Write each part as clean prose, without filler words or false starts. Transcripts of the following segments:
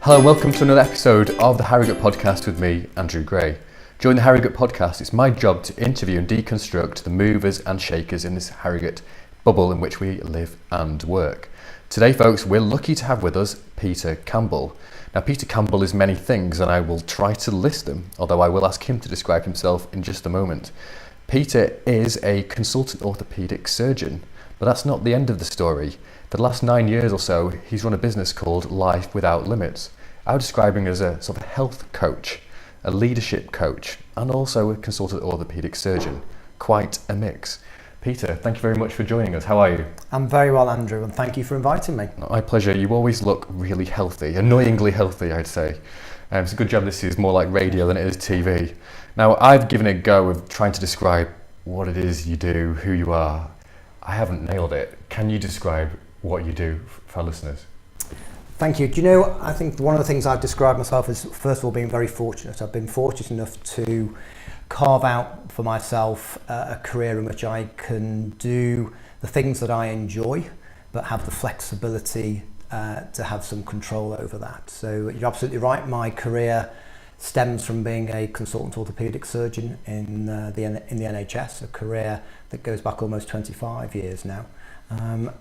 Hello, welcome to another episode of the Harrogate Podcast with me, Andrew Gray. During the Harrogate Podcast, it's my job to interview and deconstruct the movers and shakers in this Harrogate bubble in which we live and work. Today, folks, we're lucky to have with us Peter Campbell. Now, Peter Campbell is many things, and I will try to list them, although I will ask him to describe himself in just a moment. Peter is a consultant orthopaedic surgeon, but that's not the end of the story. For the last 9 years or so, he's run a business called Life Without Limits. I would describe him as a sort of health coach, a leadership coach, and also a consultant orthopaedic surgeon. Quite a mix. Peter, thank you very much for joining us. How are you? I'm very well, Andrew, and thank you for inviting me. My pleasure. You always look really healthy, annoyingly healthy, I'd say. It's a good job this is more like radio than it is TV. Now, I've given it a go of trying to describe what it is you do, who you are. I haven't nailed it. Can you describe what you do for our listeners? Thank you. Do you know, I think one of the things I've described myself as, first of all, being very fortunate. I've been fortunate enough to carve out for myself a career in which I can do the things that I enjoy, but have the flexibility to have some control over that. So you're absolutely right. My career stems from being a consultant orthopaedic surgeon in the NHS, a career that goes back almost 25 years now.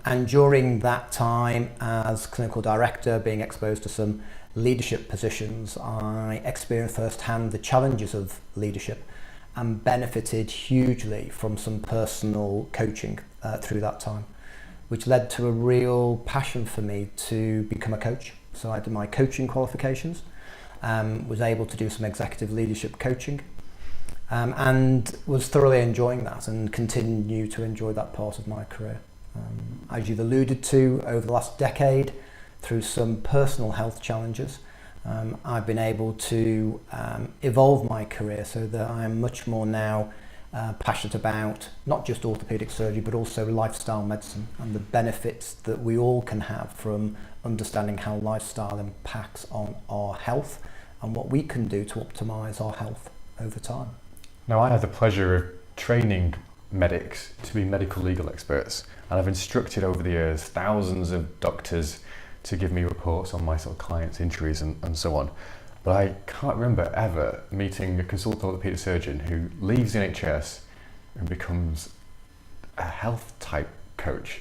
And during that time as clinical director, being exposed to some leadership positions, I experienced firsthand the challenges of leadership and benefited hugely from some personal coaching through that time, which led to a real passion for me to become a coach. So I did my coaching qualifications, was able to do some executive leadership coaching, and was thoroughly enjoying that and continue to enjoy that part of my career. As you've alluded to, over the last decade, through some personal health challenges, I've been able to evolve my career so that I am much more now passionate about not just orthopaedic surgery, but also lifestyle medicine and the benefits that we all can have from understanding how lifestyle impacts on our health and what we can do to optimize our health over time. Now, I had the pleasure of training medics to be medical legal experts, and I've instructed over the years thousands of doctors to give me reports on my sort of clients' injuries and so on. But I can't remember ever meeting a consultant orthopaedic surgeon who leaves the NHS and becomes a health type coach.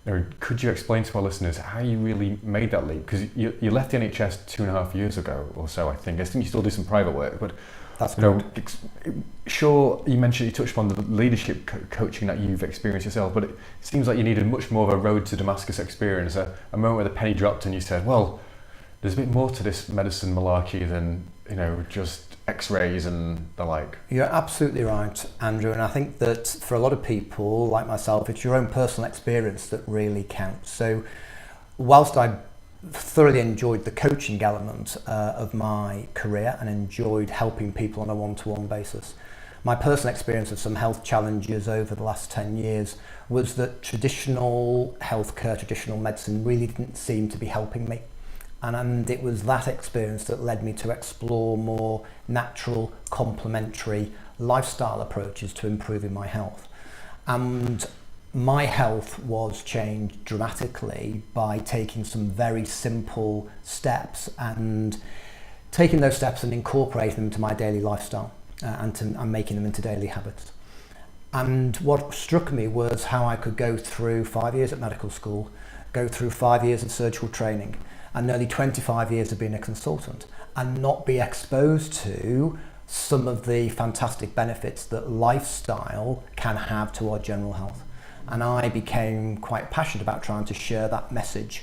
Now, could you explain to our listeners how you really made that leap? Because you left the NHS 2.5 years ago or so, I think. I think you still do some private work, but that's sure, you touched upon the leadership coaching that you've experienced yourself, but it seems like you needed much more of a road to Damascus experience, a moment where the penny dropped and you said, well, there's a bit more to this medicine malarkey than, just x-rays and the like. You're absolutely right, Andrew, and I think that for a lot of people like myself, it's your own personal experience that really counts. So whilst I thoroughly enjoyed the coaching element of my career and enjoyed helping people on a one-to-one basis, my personal experience of some health challenges over the last 10 years was that traditional healthcare, traditional medicine really didn't seem to be helping me. And it was that experience that led me to explore more natural, complementary lifestyle approaches to improving my health. And my health was changed dramatically by taking some very simple steps and taking those steps and incorporating them to my daily lifestyle and making them into daily habits. And what struck me was how I could go through 5 years at medical school, go through 5 years of surgical training, and nearly 25 years of being a consultant, and not be exposed to some of the fantastic benefits that lifestyle can have to our general health. And I became quite passionate about trying to share that message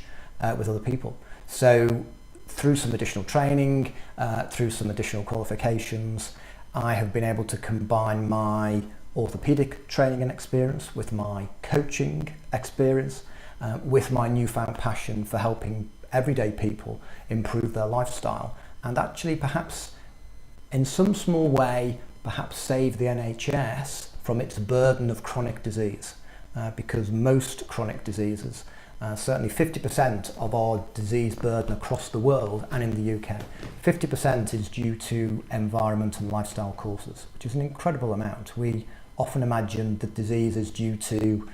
with other people. So through some additional training, through some additional qualifications, I have been able to combine my orthopaedic training and experience with my coaching experience, with my newfound passion for helping everyday people improve their lifestyle and actually perhaps in some small way perhaps save the NHS from its burden of chronic disease, because most chronic diseases, certainly 50% of our disease burden across the world and in the UK, 50% is due to environment and lifestyle causes, which is an incredible amount. We often imagine that disease is due to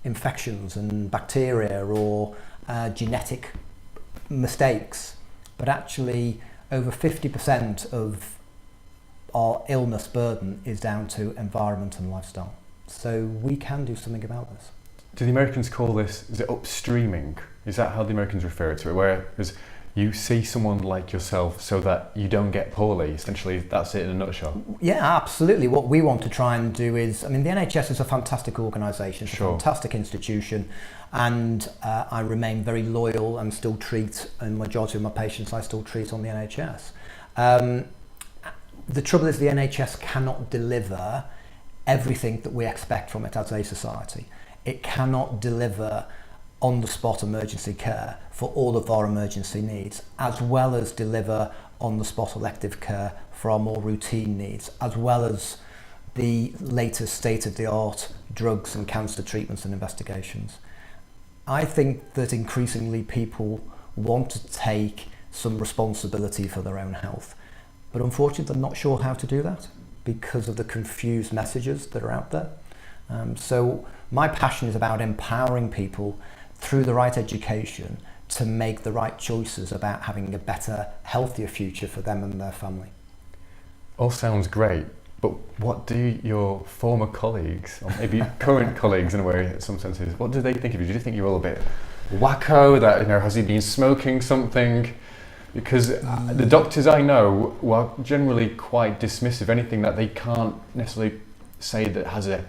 infections and bacteria or genetic mistakes, but actually over 50% of our illness burden is down to environment and lifestyle. So we can do something about this. Do the Americans call this, is it upstreaming? Is that how the Americans refer to it? Whereas you see someone like yourself so that you don't get poorly, essentially that's it in a nutshell. Yeah, absolutely. What we want to try and do is, I mean, the NHS is a fantastic organisation, it's a fantastic institution, and I remain very loyal and still treat, and the majority of my patients I still treat on the NHS. The trouble is the NHS cannot deliver everything that we expect from it as a society. It cannot deliver on-the-spot emergency care for all of our emergency needs, as well as deliver on-the-spot elective care for our more routine needs, as well as the latest state-of-the-art drugs and cancer treatments and investigations. I think that increasingly people want to take some responsibility for their own health, but unfortunately they're not sure how to do that because of the confused messages that are out there. So my passion is about empowering people through the right education to make the right choices about having a better, healthier future for them and their family. All sounds great, but what do your former colleagues, or maybe current colleagues in a way, in some senses, what do they think of you? Do you think you're all a bit wacko, that, has he been smoking something? Because the doctors I know are generally quite dismissive. Anything that they can't necessarily say that has a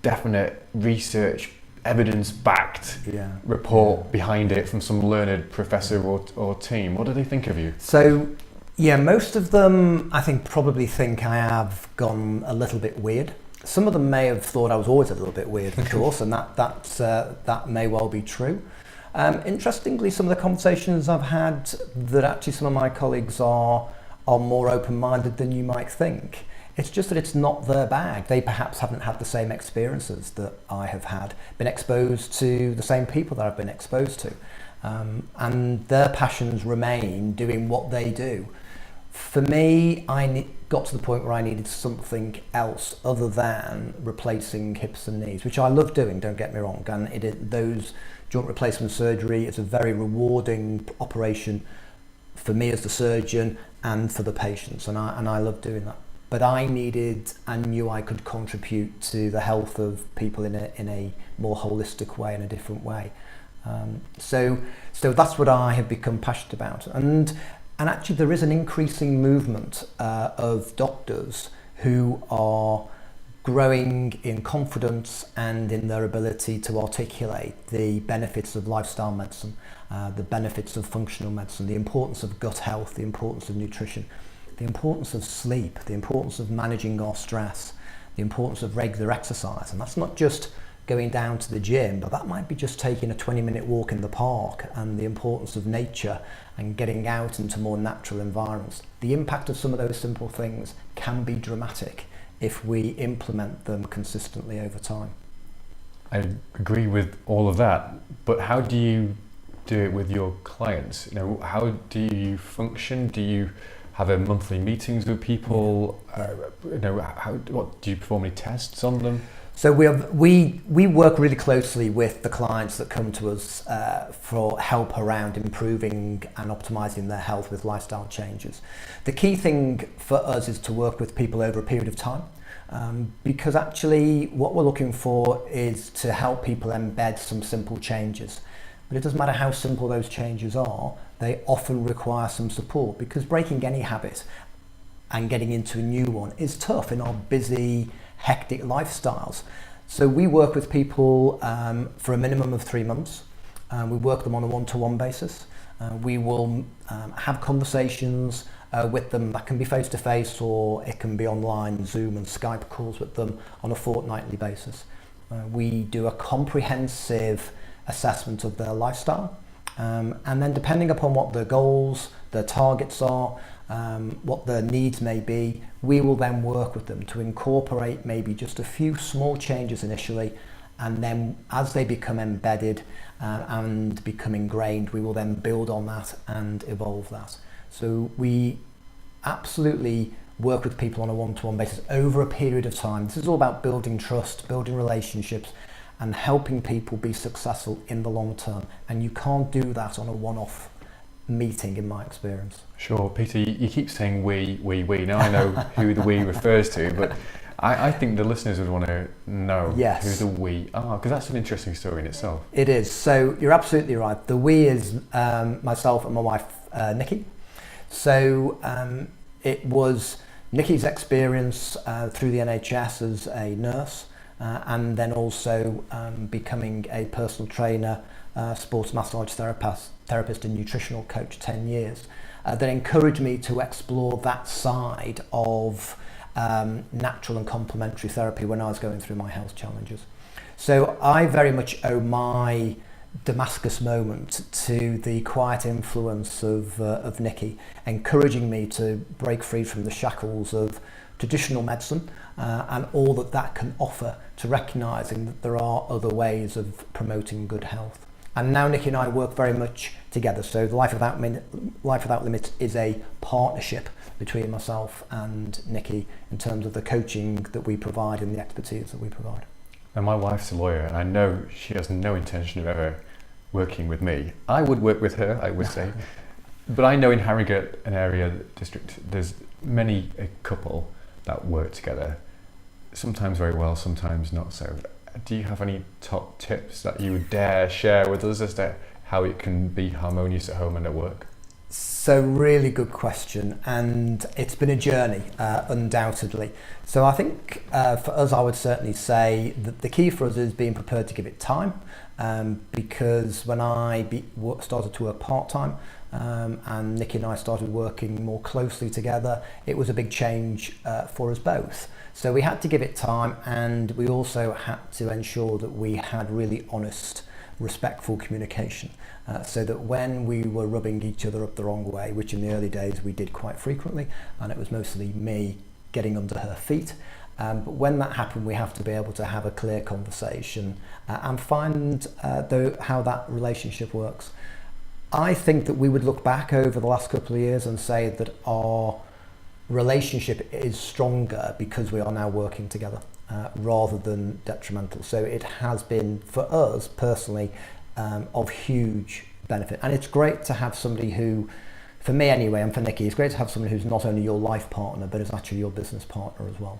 definite research evidence-backed report behind it from some learned professor or team. What do they think of you? So, most of them I think probably think I have gone a little bit weird. Some of them may have thought I was always a little bit weird, of course, and that may well be true. Interestingly, some of the conversations I've had, that actually some of my colleagues are more open-minded than you might think. It's just that it's not their bag. They perhaps haven't had the same experiences that I have had, been exposed to the same people that I've been exposed to. And their passions remain doing what they do. For me, I got to the point where I needed something else other than replacing hips and knees, which I love doing, don't get me wrong. And those joint replacement surgery is a very rewarding operation for me as the surgeon and for the patients, and I love doing that. But I knew I could contribute to the health of people in a more holistic way, in a different way. So that's what I have become passionate about. And actually there is an increasing movement of doctors who are growing in confidence and in their ability to articulate the benefits of lifestyle medicine, the benefits of functional medicine, the importance of gut health, the importance of nutrition, the importance of sleep, the importance of managing our stress, the importance of regular exercise. And that's not just going down to the gym, but that might be just taking a 20-minute walk in the park, and the importance of nature and getting out into more natural environments. The impact of some of those simple things can be dramatic if we implement them consistently over time. I agree with all of that, but how do you do it with your clients? How do you function? Do you have monthly meetings with people? What do you perform any tests on them? So we work really closely with the clients that come to us for help around improving and optimizing their health with lifestyle changes. The key thing for us is to work with people over a period of time, because actually what we're looking for is to help people embed some simple changes. But it doesn't matter how simple those changes are, they often require some support, because breaking any habit and getting into a new one is tough in our busy, hectic lifestyles. So we work with people for a minimum of 3 months. We work them on a one-to-one basis. We will have conversations with them that can be face-to-face, or it can be online, Zoom and Skype calls with them on a fortnightly basis. We do a comprehensive assessment of their lifestyle, and then depending upon what their goals, their targets are, what their needs may be, we will then work with them to incorporate maybe just a few small changes initially, and then as they become embedded and become ingrained, we will then build on that and evolve that. So we absolutely work with people on a one-to-one basis over a period of time. This is all about building trust, building relationships, and helping people be successful in the long term. And you can't do that on a one-off meeting in my experience. Sure, Peter, you keep saying we. Now I know who the we refers to, but I think the listeners would want to know who the we are, because that's an interesting story in itself. It is. So you're absolutely right. The we is myself and my wife, Nikki. So it was Nikki's experience through the NHS as a nurse, and then also becoming a personal trainer, sports massage therapist and nutritional coach 10 years, that encouraged me to explore that side of natural and complementary therapy when I was going through my health challenges. So I very much owe my Damascus moment to the quiet influence of Nikki, encouraging me to break free from the shackles of traditional medicine and all that can offer, to recognising that there are other ways of promoting good health. And now Nikki and I work very much together. So the Life Without Limits is a partnership between myself and Nikki in terms of the coaching that we provide and the expertise that we provide. And my wife's a lawyer, and I know she has no intention of ever working with me. I would work with her, I would say. But I know in Harrogate, an area district, there's a couple that work together, sometimes very well, sometimes not so. Do you have any top tips that you would dare share with us as to how it can be harmonious at home and at work? So really good question, and it's been a journey, undoubtedly. So I think for us, I would certainly say that the key for us is being prepared to give it time, because when I started to work part-time and Nikki and I started working more closely together, it was a big change for us both. So we had to give it time, and we also had to ensure that we had really honest, respectful communication, so that when we were rubbing each other up the wrong way, which in the early days we did quite frequently, and it was mostly me getting under her feet, but when that happened, we have to be able to have a clear conversation and find how that relationship works. I think that we would look back over the last couple of years and say that our relationship is stronger because we are now working together rather than detrimental. So it has been, for us personally, of huge benefit. And it's great to have somebody who, for me anyway, and for Nikki, it's great to have somebody who's not only your life partner, but is actually your business partner as well.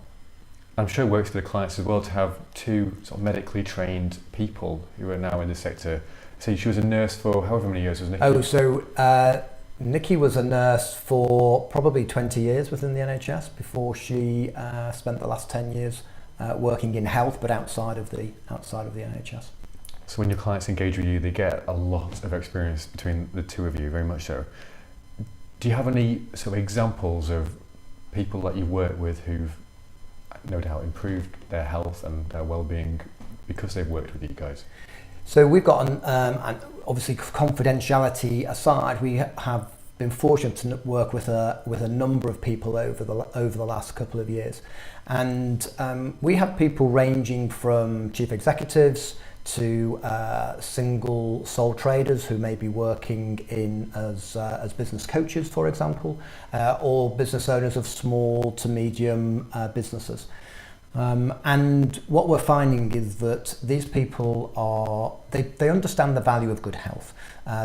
I'm sure it works for the clients as well to have two sort of medically trained people who are now in the sector. So she was a nurse for however many years was Nikki? Oh, so Nikki was a nurse for probably 20 years within the NHS before she spent the last 10 years working in health, but outside of the NHS. So when your clients engage with you, they get a lot of experience between the two of you, very much so. Do you have any sort of examples of people that you've worked with who've no doubt improved their health and their well-being because they've worked with you guys? So we've got, and obviously confidentiality aside, we have been fortunate to work with a number of people over the last couple of years, and we have people ranging from chief executives to single sole traders who may be working as business coaches, for example, or business owners of small to medium businesses. And what we're finding is that these people they understand the value of good health.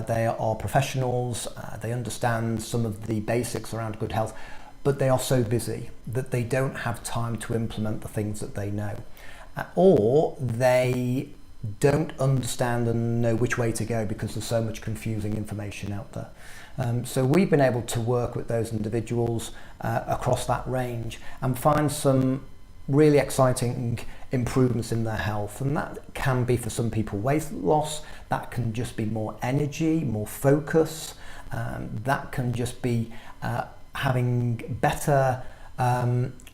They are professionals, they understand some of the basics around good health, but they are so busy that they don't have time to implement the things that they know. Or they don't understand and know which way to go because there's so much confusing information out there. So we've been able to work with those individuals across that range and find some really exciting improvements in their health, and that can be for some people weight loss, that can just be more energy, more focus, that can just be having better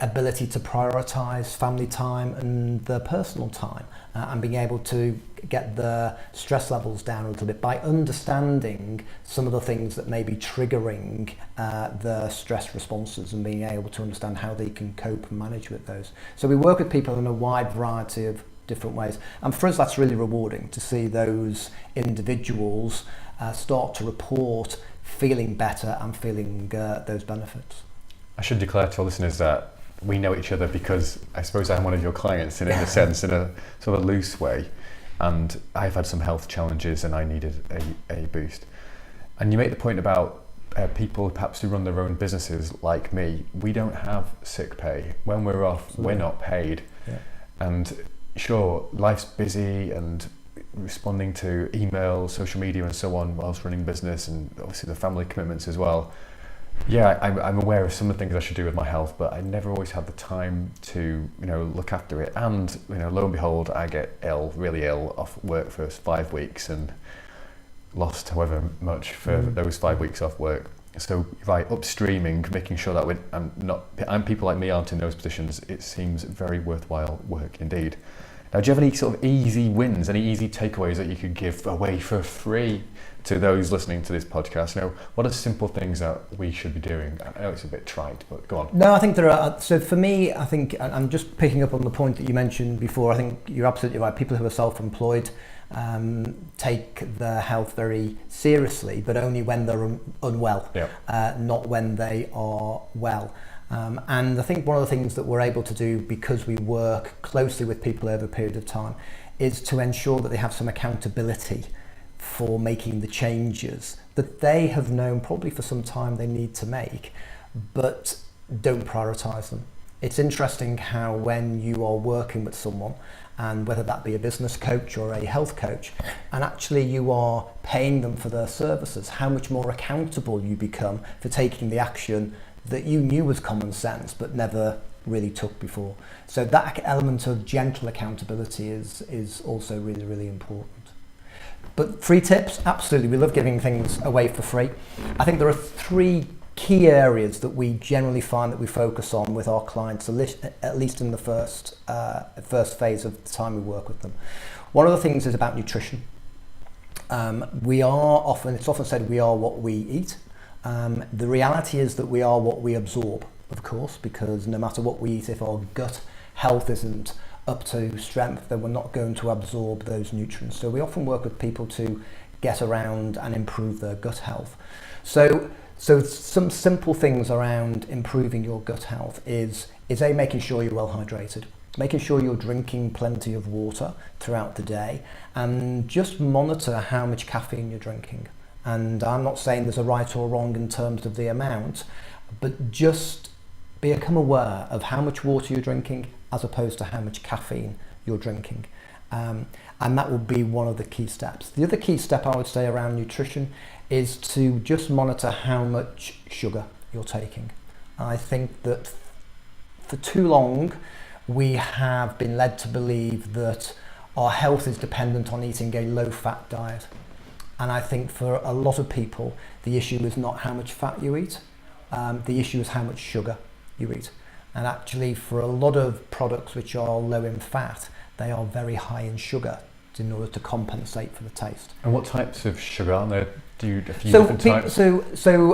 ability to prioritize family time and their personal time, and being able to get the stress levels down a little bit by understanding some of the things that may be triggering the stress responses and being able to understand how they can cope and manage with those. So we work with people in a wide variety of different ways, and for us that's really rewarding to see those individuals start to report feeling better and feeling those benefits. I should declare to our listeners that we know each other because I suppose I'm one of your clients in a sense, in a sort of loose way, and I've had some health challenges and I needed a boost. And you make the point about people perhaps who run their own businesses like me. We don't have sick pay. When we're off, Absolutely. We're not paid. Yeah. And sure, life's busy and responding to emails, social media and so on whilst running business, and obviously the family commitments as well. Yeah, I'm aware of some of the things I should do with my health, but I never always had the time to, look after it. And, lo and behold, I get really ill, off work for 5 weeks and lost however much for those 5 weeks off work. So by upstreaming, making sure that and people like me aren't in those positions, it seems very worthwhile work indeed. Now, do you have any sort of easy wins, any easy takeaways that you could give away for free to those listening to this podcast? What are simple things that we should be doing? I know it's a bit trite, but go on. No, I think there are. So for me, I think, I'm just picking up on the point that you mentioned before. I think you're absolutely right. People who are self-employed take their health very seriously, but only when they're unwell, not when they are well. And I think one of the things that we're able to do, because we work closely with people over a period of time, is to ensure that they have some accountability for making the changes that they have known probably for some time they need to make, but don't prioritise them. It's interesting how when you are working with someone, and whether that be a business coach or a health coach, and actually you are paying them for their services, how much more accountable you become for taking the action that you knew was common sense but never really took before. So that element of gentle accountability is also really, really important. But free tips, absolutely, we love giving things away for free. I think there are 3 key areas that we generally find that we focus on with our clients, at least in the first phase of the time we work with them. One of the things is about nutrition. It's often said we are what we eat. The reality is that we are what we absorb, of course, because no matter what we eat, if our gut health isn't up to strength, then we're not going to absorb those nutrients. So we often work with people to get around and improve their gut health. So some simple things around improving your gut health is making sure you're well hydrated, making sure you're drinking plenty of water throughout the day, and just monitor how much caffeine you're drinking. And I'm not saying there's a right or wrong in terms of the amount, but just become aware of how much water you're drinking as opposed to how much caffeine you're drinking. And that will be one of the key steps. The other key step I would say around nutrition is to just monitor how much sugar you're taking. I think that for too long we have been led to believe that our health is dependent on eating a low-fat diet. And I think for a lot of people, the issue is not how much fat you eat, the issue is how much sugar you eat. And actually for a lot of products which are low in fat, they are very high in sugar in order to compensate for the taste. And what types of sugar are there? Different types? So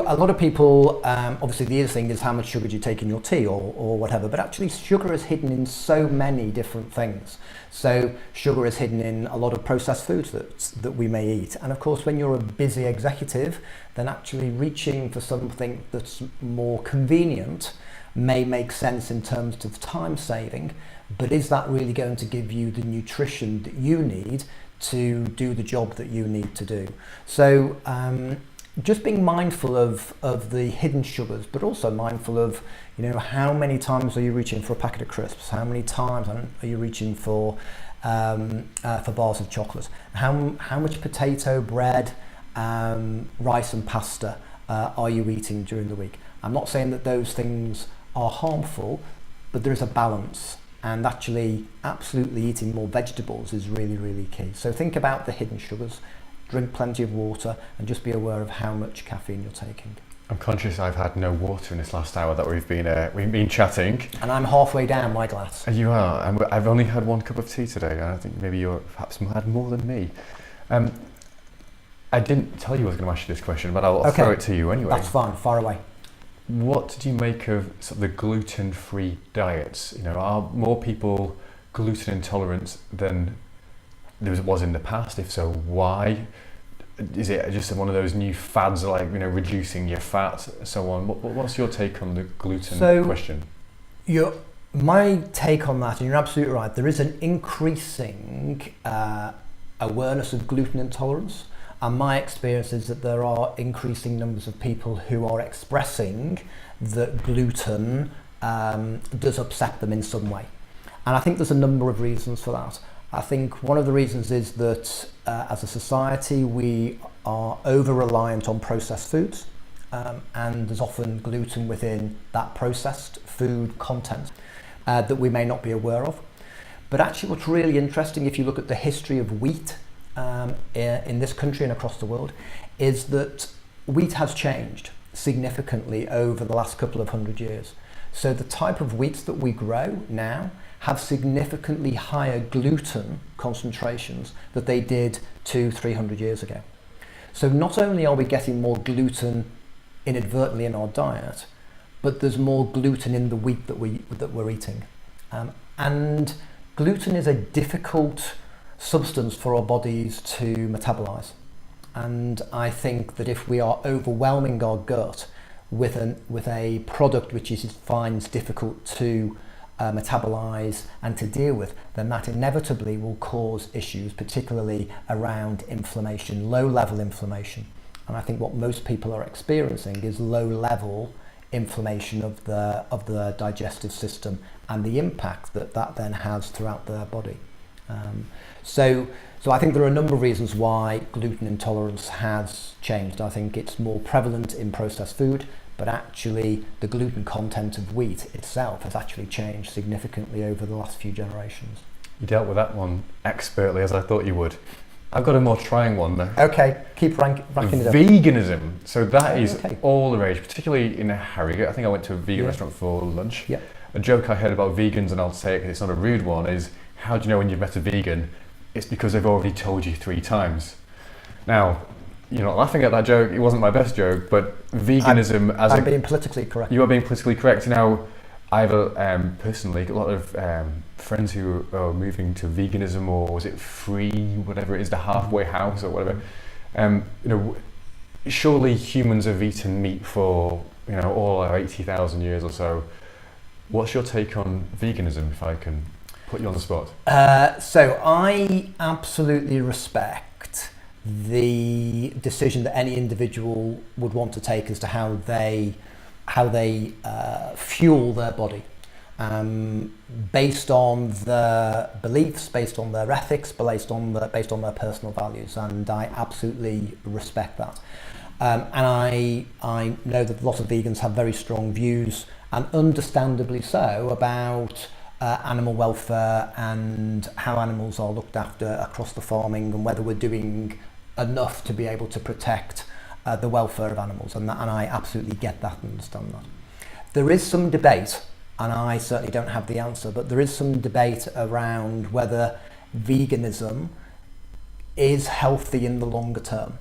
a lot of people, obviously the other thing is how much sugar do you take in your tea or whatever, but actually sugar is hidden in so many different things. So sugar is hidden in a lot of processed foods that we may eat. And of course, when you're a busy executive, then actually reaching for something that's more convenient may make sense in terms of time saving, but is that really going to give you the nutrition that you need to do the job that you need to do? So just being mindful of the hidden sugars, but also mindful of, how many times are you reaching for a packet of crisps? How many times are you reaching for bars of chocolate? How much potato, bread, rice and pasta are you eating during the week? I'm not saying that those things are harmful, but there is a balance. And actually, absolutely eating more vegetables is really, really key. So think about the hidden sugars, drink plenty of water, and just be aware of how much caffeine you're taking. I'm conscious I've had no water in this last hour that we've been chatting. And I'm halfway down my glass. You are. I've only had 1 cup of tea today, and I think maybe you're perhaps had more than me. I didn't tell you I was going to ask you this question, but I'll throw it to you anyway. That's fine. Fire away. What do you make of sort of the gluten-free diets? Are more people gluten intolerant than there was in the past? If so, why? Is it just one of those new fads like reducing your fat, so on? What's your take on the gluten question? My take on that, and you're absolutely right. There is an increasing awareness of gluten intolerance. And my experience is that there are increasing numbers of people who are expressing that gluten does upset them in some way. And I think there's a number of reasons for that. I think one of the reasons is that as a society we are over-reliant on processed foods, and there's often gluten within that processed food content that we may not be aware of. But actually what's really interesting, if you look at the history of wheat in this country and across the world, is that wheat has changed significantly over the last couple of 100 years. So the type of wheats that we grow now have significantly higher gluten concentrations than they did 200-300 years ago. So not only are we getting more gluten inadvertently in our diet, but there's more gluten in the wheat that we're eating. And gluten is a difficult substance for our bodies to metabolize. And I think that if we are overwhelming our gut with a product which it finds difficult to metabolize and to deal with, then that inevitably will cause issues, particularly around inflammation, low-level inflammation. And I think what most people are experiencing is low-level inflammation of the digestive system and the impact that then has throughout their body. So I think there are a number of reasons why gluten intolerance has changed. I think it's more prevalent in processed food, but actually the gluten content of wheat itself has actually changed significantly over the last few generations. You dealt with that one expertly, as I thought you would. I've got a more trying one though. Okay, keep racking it up. Veganism. So that is okay. all the rage, particularly in Harrogate. I think I went to a vegan restaurant for lunch. Yeah. A joke I heard about vegans, and I'll say it because it's not a rude one, is how do you know when you've met a vegan? It's because they've already told you 3 times. Now, you're not laughing at that joke, it wasn't my best joke, but veganism I'm being politically correct. You are being politically correct. Now, I have personally a lot of friends who are moving to veganism, or was it free, whatever it is, the halfway house or whatever. Surely humans have eaten meat for all our 80,000 years or so. What's your take on veganism, if I can put you on the spot? So I absolutely respect the decision that any individual would want to take as to how they fuel their body, based on their beliefs, based on their ethics, based on their personal values, and I absolutely respect that. And I know that a lot of vegans have very strong views, and understandably so, about animal welfare and how animals are looked after across the farming, and whether we're doing enough to be able to protect the welfare of animals, and I absolutely get that and understand that. There is some debate, and I certainly don't have the answer, but there is some debate around whether veganism is healthy in the longer term,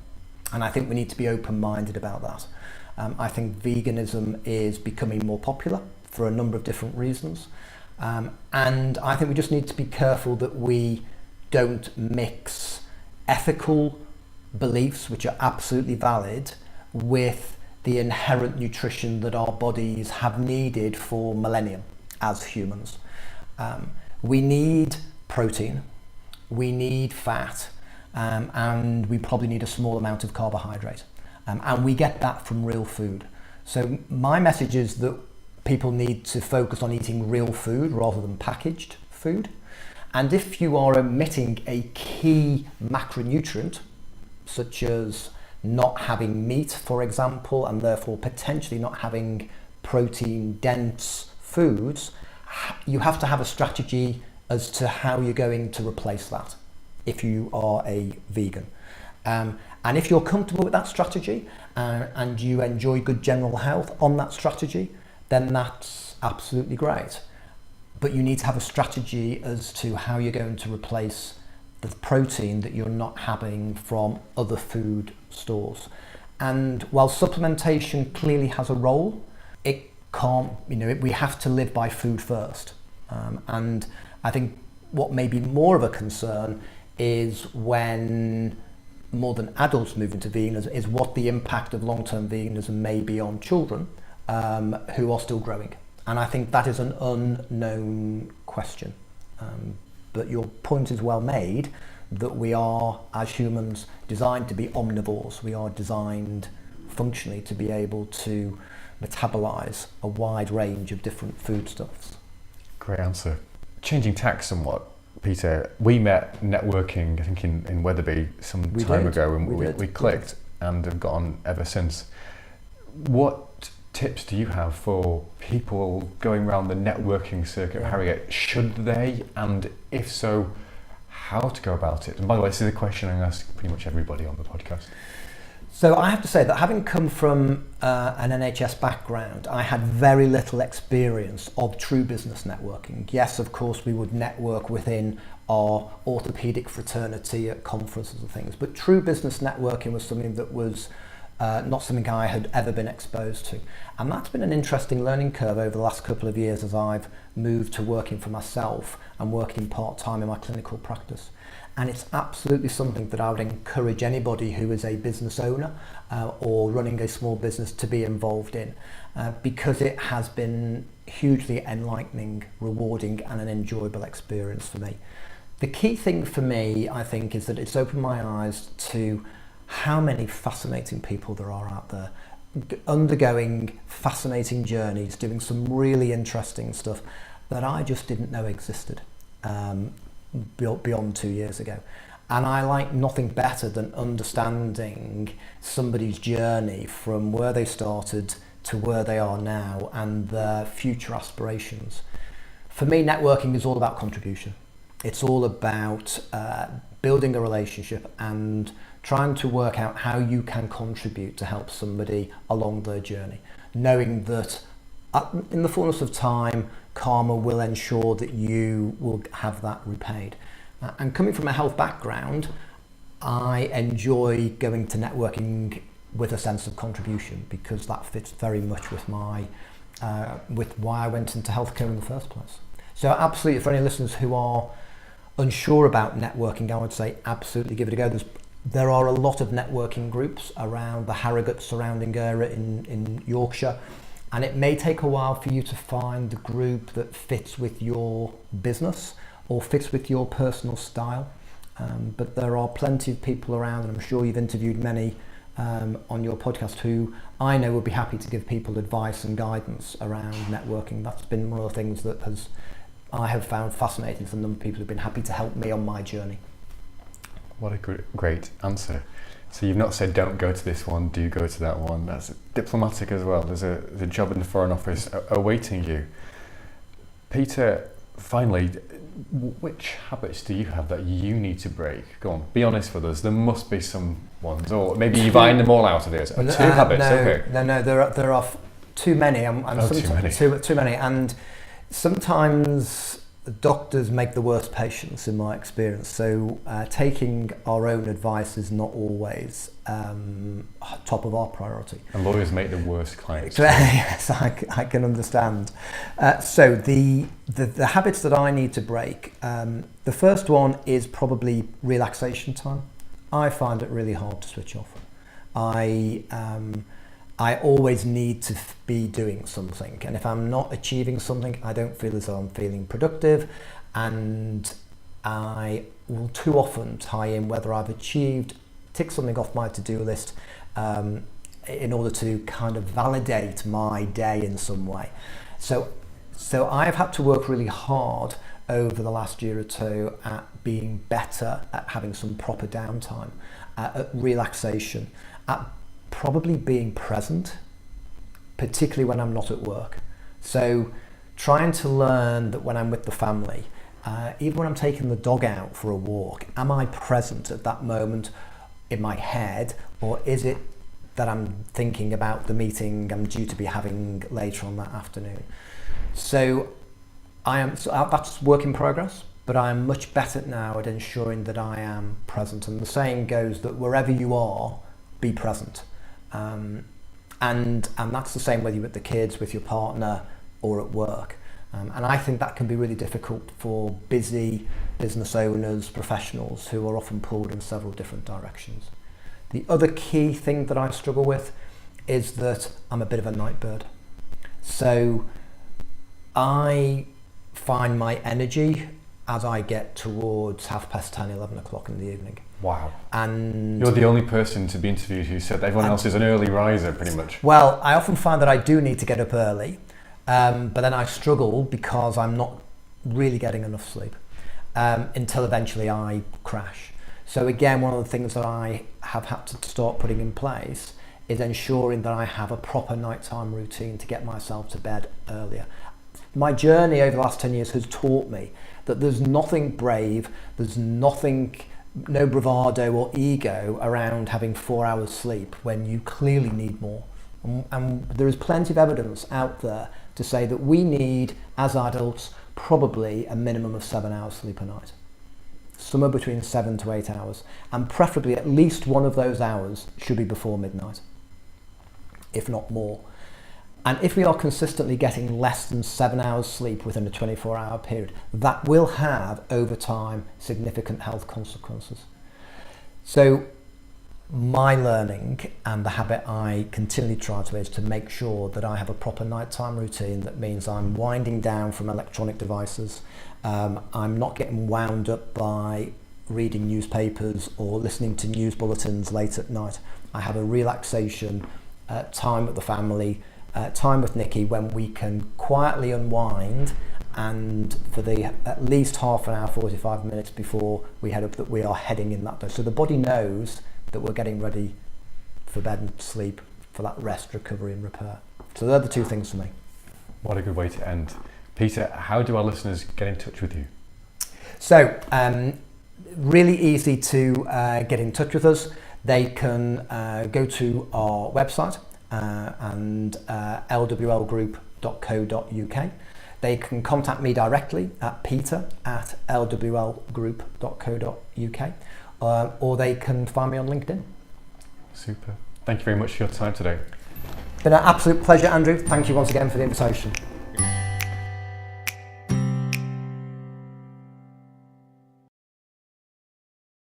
and I think we need to be open-minded about that. I think veganism is becoming more popular for a number of different reasons, and I think we just need to be careful that we don't mix ethical beliefs, which are absolutely valid, with the inherent nutrition that our bodies have needed for millennia as humans. We need protein, we need fat, and we probably need a small amount of carbohydrate, and we get that from real food. So my message is that people need to focus on eating real food rather than packaged food, and if you are omitting a key macronutrient, such as not having meat, for example, and therefore potentially not having protein-dense foods, you have to have a strategy as to how you're going to replace that if you are a vegan. And if you're comfortable with that strategy and you enjoy good general health on that strategy, then that's absolutely great. But you need to have a strategy as to how you're going to replace the protein that you're not having from other food stores. And while supplementation clearly has a role, it can't, we have to live by food first. And I think what may be more of a concern is when more than adults move into veganism, is what the impact of long-term veganism may be on children who are still growing. And I think that is an unknown question. But your point is well made, that we are, as humans, designed to be omnivores. We are designed functionally to be able to metabolize a wide range of different foodstuffs. Great answer. Changing tack somewhat, Peter, we met networking, I think in Wetherby some time ago, and we clicked and have got on ever since. What tips do you have for people going around the networking circuit of Harrogate? Should they, and if so, how to go about it? And by the way, this is a question I ask pretty much everybody on the podcast. So I have to say that having come from an NHS background, I had very little experience of true business networking. Yes, of course, we would network within our orthopaedic fraternity at conferences and things, but true business networking was something that was not something I had ever been exposed to. And that's been an interesting learning curve over the last couple of years as I've moved to working for myself and working part-time in my clinical practice. And it's absolutely something that I would encourage anybody who is a business owner or running a small business to be involved in, because it has been hugely enlightening, rewarding, and an enjoyable experience for me. The key thing for me, I think, is that it's opened my eyes to how many fascinating people there are out there, undergoing fascinating journeys, doing some really interesting stuff that I just didn't know existed. Beyond 2 years ago. And I like nothing better than understanding somebody's journey from where they started to where they are now and their future aspirations. For me, networking is all about contribution. It's all about building a relationship and trying to work out how you can contribute to help somebody along their journey, knowing that in the fullness of time, karma will ensure that you will have that repaid. And coming from a health background, I enjoy going to networking with a sense of contribution because that fits very much with with why I went into healthcare in the first place. So absolutely, for any listeners who are unsure about networking, I would say absolutely give it a go. There are a lot of networking groups around the Harrogate surrounding area in Yorkshire. And it may take a while for you to find the group that fits with your business or fits with your personal style. But there are plenty of people around, and I'm sure you've interviewed many on your podcast who I know would be happy to give people advice and guidance around networking. That's been one of the things that I have found fascinating for a number of people who've been happy to help me on my journey. What a great answer. So you've not said don't go to this one, do go to that one. That's diplomatic as well. There's a job in the Foreign Office awaiting you. Peter, finally, which habits do you have that you need to break? Go on, be honest with us. There must be some ones, or maybe you've ironed them all out of this. Two habits, okay. No, there are too many. Too many. And sometimes doctors make the worst patients, in my experience. So taking our own advice is not always top of our priority. And lawyers make the worst clients. Yes, I can understand. So the habits that I need to break, the first one is probably relaxation time. I find it really hard to switch off. I always need to be doing something, and if I'm not achieving something, I don't feel as though I'm feeling productive, and I will too often tie in whether I've tick something off my to-do list in order to kind of validate my day in some way. So I've had to work really hard over the last year or two at being better at having some proper downtime, at relaxation, at probably being present, particularly when I'm not at work. So trying to learn that when I'm with the family, even when I'm taking the dog out for a walk, am I present at that moment in my head, or is it that I'm thinking about the meeting I'm due to be having later on that afternoon? So that's work in progress, but I am much better now at ensuring that I am present. And the saying goes that wherever you are, be present. And that's the same whether you're with the kids, with your partner, or at work. And I think that can be really difficult for busy business owners, professionals who are often pulled in several different directions. The other key thing that I struggle with is that I'm a bit of a night bird. So I find my energy as I get towards 10:30, 11 o'clock in the evening. Wow. And you're the only person to be interviewed who said that everyone else is an early riser, pretty much. Well, I often find that I do need to get up early, but then I struggle because I'm not really getting enough sleep until eventually I crash. So again, one of the things that I have had to start putting in place is ensuring that I have a proper nighttime routine to get myself to bed earlier. My journey over the last 10 years has taught me that there's nothing brave, there's no bravado or ego around having 4 hours sleep when you clearly need more. And there is plenty of evidence out there to say that we need, as adults, probably a minimum of 7 hours sleep a night. Somewhere between 7 to 8 hours. And preferably at least one of those hours should be before midnight, if not more. And if we are consistently getting less than 7 hours sleep within a 24-hour period, that will have, over time, significant health consequences. So my learning and the habit I continually try to is to make sure that I have a proper nighttime routine. That means I'm winding down from electronic devices. I'm not getting wound up by reading newspapers or listening to news bulletins late at night. I have a relaxation time with the family, time with Nikki when we can quietly unwind, and for the at least half an hour, 45 minutes before we head up, that we are heading in that day. So the body knows that we're getting ready for bed and sleep, for that rest, recovery and repair. So they're the two things for me. What a good way to end. Peter, how do our listeners get in touch with you? So really easy to get in touch with us. They can go to our website and lwlgroup.co.uk. They can contact me directly at peter@lwlgroup.co.uk, or they can find me on LinkedIn. Super. Thank you very much for your time today. It's been an absolute pleasure, Andrew. Thank you once again for the invitation.